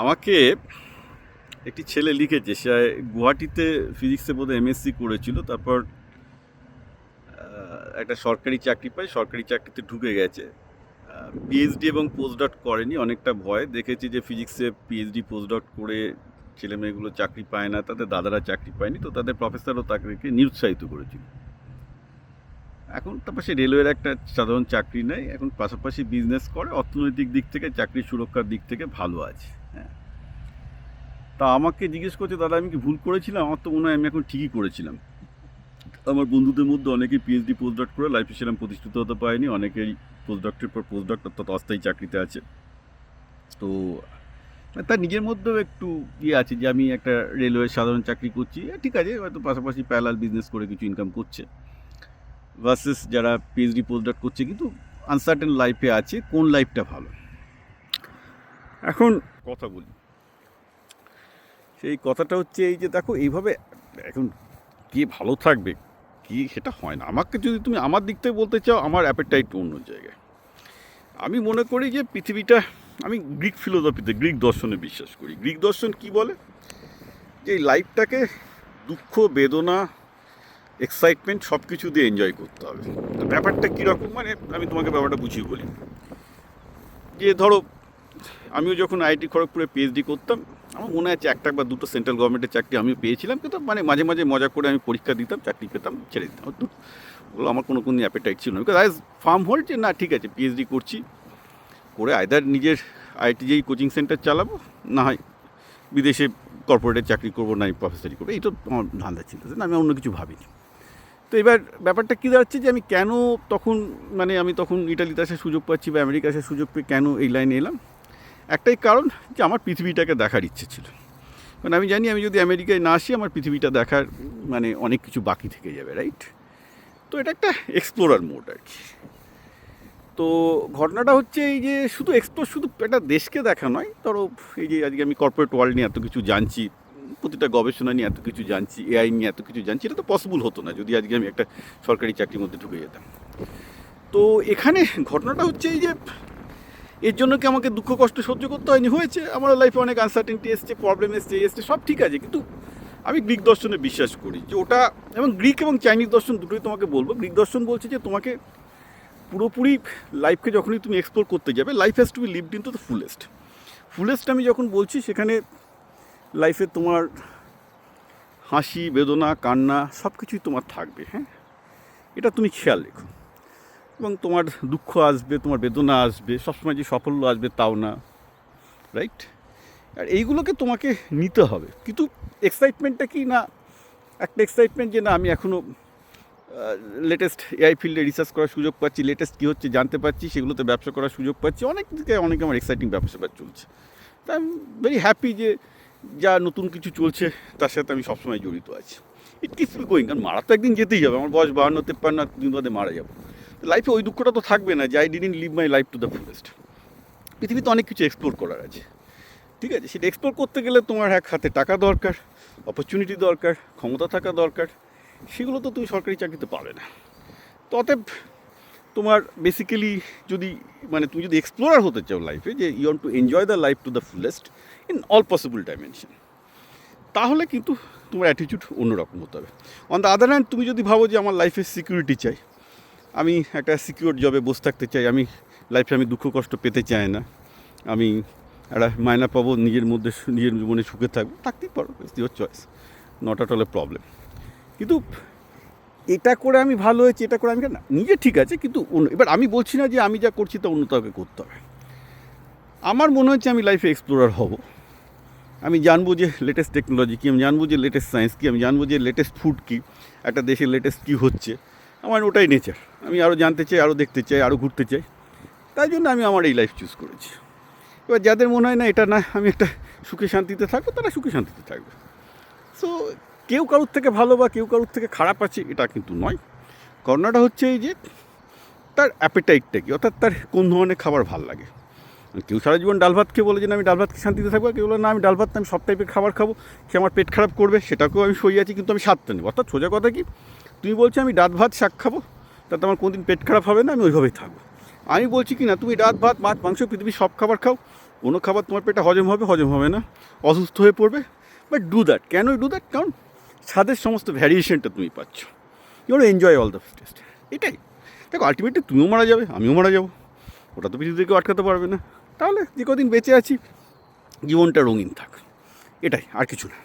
আমাকে একটি ছেলে লিখেছে, সে গুয়াহাটিতে ফিজিক্সে বোধহয় এমএসসি করেছিল, তারপর একটা সরকারি চাকরি পায়, সরকারি চাকরিতে ঢুকে গেছে। পিএইচডি এবং পোস্টডক করেনি, অনেকটা ভয় দেখেছি যে ফিজিক্সে পিএইচডি পোস্টডক করে ছেলেমেয়েগুলো চাকরি পায় না, তাদের দাদারা চাকরি পায়নি, তো তাদের প্রফেসরও তাকে নিরুৎসাহিত করেছিল। এখন তারপর সে রেলওয়ের একটা সাধারণ চাকরি নেয়, এখন পাশাপাশি বিজনেস করে, অর্থনৈতিক দিক থেকে চাকরি সুরক্ষার দিক থেকে ভালো আছে। হ্যাঁ, তা আমাকে জিজ্ঞেস করছে, দাদা আমি কি ভুল করেছিলাম? আমার তো মনে হয় আমি এখন ঠিকই করেছিলাম। আমার বন্ধুদের মধ্যে অনেকেই পিএইচডি পোস্টডক করে লাইফে সেরকম প্রতিষ্ঠিত হতে পারেনি, অনেকেই পোস্টডক্টরের পর পোস্টডক অর্থাৎ অস্থায়ী চাকরিতে আছে। তো তার নিজের মধ্যেও একটু ইয়ে আছে যে আমি একটা রেলওয়ে সাধারণ চাকরি করছি, ঠিক আছে, হয়তো পাশাপাশি প্যারালাল বিজনেস করে কিছু ইনকাম করছে, ভার্সেস যারা পিএইচডি পোস্টডক করছে কিন্তু আনসার্টেন লাইফে আছে, কোন লাইফটা ভালো? এখন কথা বলি, সেই কথাটা হচ্ছে এই যে দেখো, এইভাবে এখন কে ভালো থাকবে কি সেটা হয় না। আমাকে যদি তুমি আমার দিক থেকে বলতে চাও, আমার অ্যাপেটাইট অন্য জায়গায়। আমি মনে করি যে পৃথিবীটা, আমি গ্রিক ফিলোসফিতে, গ্রিক দর্শনে বিশ্বাস করি। গ্রিক দর্শন কি বলে? যে এই লাইফটাকে দুঃখ, বেদনা, এক্সাইটমেন্ট সব কিছু দিয়ে এনজয় করতে হবে। তো ব্যাপারটা কীরকম, মানে আমি তোমাকে ব্যাপারটা বুঝিয়ে বলি। যে ধরো, আমিও যখন আইআইটি খড়গপুরে পিএইচডি করতাম, আমার মনে আছে একটা বা দুটো সেন্ট্রাল গভর্নমেন্টের চাকরি আমিও পেয়েছিলাম, কিন্তু মানে মাঝে মাঝে মজা করে আমি পরীক্ষা দিতাম, চাকরি পেতাম, ছেড়ে দিতাম। ওগুলো আমার কোনো অ্যাপেটাইট ছিল না, বিকজ আই ফার্ম হোল্ড যে না ঠিক আছে, পিএইচডি করছি করে আইদার নিজের আইআইটি যেই কোচিং সেন্টার চালাবো, না হয় বিদেশে কর্পোরেটের চাকরি করবো, না প্রফেসরি করবো, এই তো আমার ধান্দা ছিল, না আমি অন্য কিছু ভাবিনি। তো এবার ব্যাপারটা কী দাঁড়াচ্ছে যে আমি কেন তখন, মানে আমি তখন ইটালিতে আসার সুযোগ পাচ্ছি বা আমেরিকা আসার সুযোগ পেয়ে কেন এই লাইনে এলাম? একটাই কারণ যে আমার পৃথিবীটাকে দেখার ইচ্ছে ছিল। মানে আমি জানি আমি যদি আমেরিকায় না আসি, আমার পৃথিবীটা দেখার মানে অনেক কিছু বাকি থেকে যাবে, রাইট? তো এটা একটা এক্সপ্লোরার মোড আর কি। তো ঘটনাটা হচ্ছে এই যে শুধু এক্সপ্লোর, শুধু একটা দেশকে দেখা নয়। ধরো এই যে আজকে আমি কর্পোরেট ওয়ার্ল্ড নিয়ে এত কিছু জানছি, প্রতিটা গবেষণা নিয়ে এত কিছু জানছি, এআই নিয়ে এত কিছু জানছি, এটা তো পসিবল হতো না যদি আজকে আমি একটা সরকারি চাকরির মধ্যে ঢুকে যেতাম। তো এখানে ঘটনাটা হচ্ছে এই যে এর জন্য কি আমাকে দুঃখ কষ্ট সহ্য করতে হয়নি? হয়েছে। আমার লাইফে অনেক আনসার্টেনটি এসছে, প্রবলেম এসছে, সব ঠিক আছে, কিন্তু আমি গ্রিক দর্শনে বিশ্বাস করি যে ওটা, এবং গ্রিক এবং চাইনিজ দর্শন দুটোই তোমাকে বলবো। গ্রিক দর্শন বলছে যে তোমাকে পুরোপুরি লাইফকে যখনই তুমি এক্সপ্লোর করতে যাবে, life has to be lived in to the fullest আমি যখন বলছি, সেখানে লাইফে তোমার হাসি, বেদনা, কান্না সব কিছুই তোমার থাকবে। হ্যাঁ, এটা তুমি খেয়াল রেখো। এবং তোমার দুঃখ আসবে, তোমার বেদনা আসবে, সবসময় যে সাফল্য আসবে তাও না, রাইট? আর এইগুলোকে তোমাকে নিতে হবে। কিন্তু এক্সাইটমেন্টটা কি না, একটা এক্সাইটমেন্ট যে না আমি এখনও লেটেস্ট এআই ফিল্ডে রিসার্চ করার সুযোগ পাচ্ছি, লেটেস্ট কী হচ্ছে জানতে পারছি, সেগুলোতে ব্যবসা করার সুযোগ পাচ্ছি, অনেক দিকে অনেক আমার এক্সাইটিং ব্যবসা চলছে। তা আমি ভেরি হ্যাপি যে যা নতুন কিছু চলছে তার সাথে আমি সবসময় জড়িত আছি। ইট কিপস মি গোয়িং, কারণ মারা তো একদিন যেতেই হবে। আমার বয়স 52-53, দিন বাদে মারা যাবো। লাইফে ওই দুঃখটা তো থাকবে না যে I didn't live my life to the fullest. পৃথিবীতে অনেক কিছু এক্সপ্লোর করার আছে, ঠিক আছে? সেটা এক্সপ্লোর করতে গেলে তোমার এক হাতে টাকা দরকার, অপরচুনিটি দরকার, ক্ষমতা থাকা দরকার। সেগুলো তো তুমি সরকারি চাকরিতে পাবে না। তো অতএব তোমার বেসিক্যালি যদি, মানে তুমি যদি এক্সপ্লোরার হতে চাও লাইফে, যে you want to enjoy the life to the fullest in all possible dimension, তাহলে কিন্তু তোমার অ্যাটিটিউড অন্যরকম হতে হবে। অন দ্য আদার হ্যান্ড, তুমি যদি ভাবো যে আমার লাইফে সিকিউরিটি চাই, আমি একটা সিকিউর জবে বসে থাকতে চাই, আমি লাইফে আমি দুঃখ কষ্ট পেতে চাই না, আমি একটা মায়না পাবো, নিজের মধ্যে নিজের জীবনে সুখে থাকবো, থাকতেই পারো, it's your choice, not at all A problem. কিন্তু এটা করে আমি ভালো হয়েছি, এটা করে আমি না, নিজে ঠিক আছে, কিন্তু এবার আমি বলছি না যে আমি যা করছি তা অন্য কাউকে করতে হবে। আমার মনে হচ্ছে আমি লাইফে এক্সপ্লোরার হব, আমি জানবো যে লেটেস্ট টেকনোলজি কী, আমি জানবো যে লেটেস্ট সায়েন্স কী, আমি জানবো যে লেটেস্ট ফুড কী, একটা দেশের লেটেস্ট কী হচ্ছে। আমার ওটাই নেচার, আমি আরও জানতে চাই, আরও দেখতে চাই, আরও ঘুরতে চাই। তাই জন্য আমি আমার এই লাইফ চুজ করেছি। এবার যাদের মনে হয় না এটা না, আমি একটা সুখে শান্তিতে থাকবো, তারা সুখে শান্তিতে থাকবে। সো কেউ কারোর থেকে ভালো বা কেউ কারোর থেকে খারাপ আছে এটা কিন্তু নয়। ঘটনাটা হচ্ছে এই যে তার অ্যাপেটাইটটা কী, অর্থাৎ তার কোন ধরনের খাবার ভালো লাগে। কেউ সারা জীবন ডাল ভাত খেয়ে বলে যে না আমি ডাল ভাত খেয়ে শান্তিতে থাকবো, কেউ বলে না আমি ডাল ভাত আমি সব টাইপের খাবার খাবো, সে আমার পেট খারাপ করবে, সেটাকেও আমি সই আছি, কিন্তু আমি স্বাদটা নেবো। অর্থাৎ সোজা কথা কি, তুমি বলছো আমি ডাল ভাত শাক খাবো, তাতে আমার কোনোদিন পেট খারাপ হবে না, আমি ওইভাবেই থাকবো। আমি বলছি কি না, তুমি ডাল ভাত মাছ মাংস পৃথিবীর সব খাবার খাও, কোনো খাবার তোমার পেটে হজম হবে না, অসুস্থ হয়ে পড়বে। But do that. কেন ডু দ্যাট? কারণ স্বাদের সমস্ত ভ্যারিয়েশনটা তুমি পাচ্ছ। You enjoy all the taste. এটাই দেখো, আলটিমেটলি তুমিও মারা যাবে, আমিও মারা যাবো, ওটা তো পৃথিবী থেকে আটকাতে পারবে না। তাহলে যে কদিন বেঁচে আছি জীবনটা রঙিন থাক, এটাই, আর কিছু না।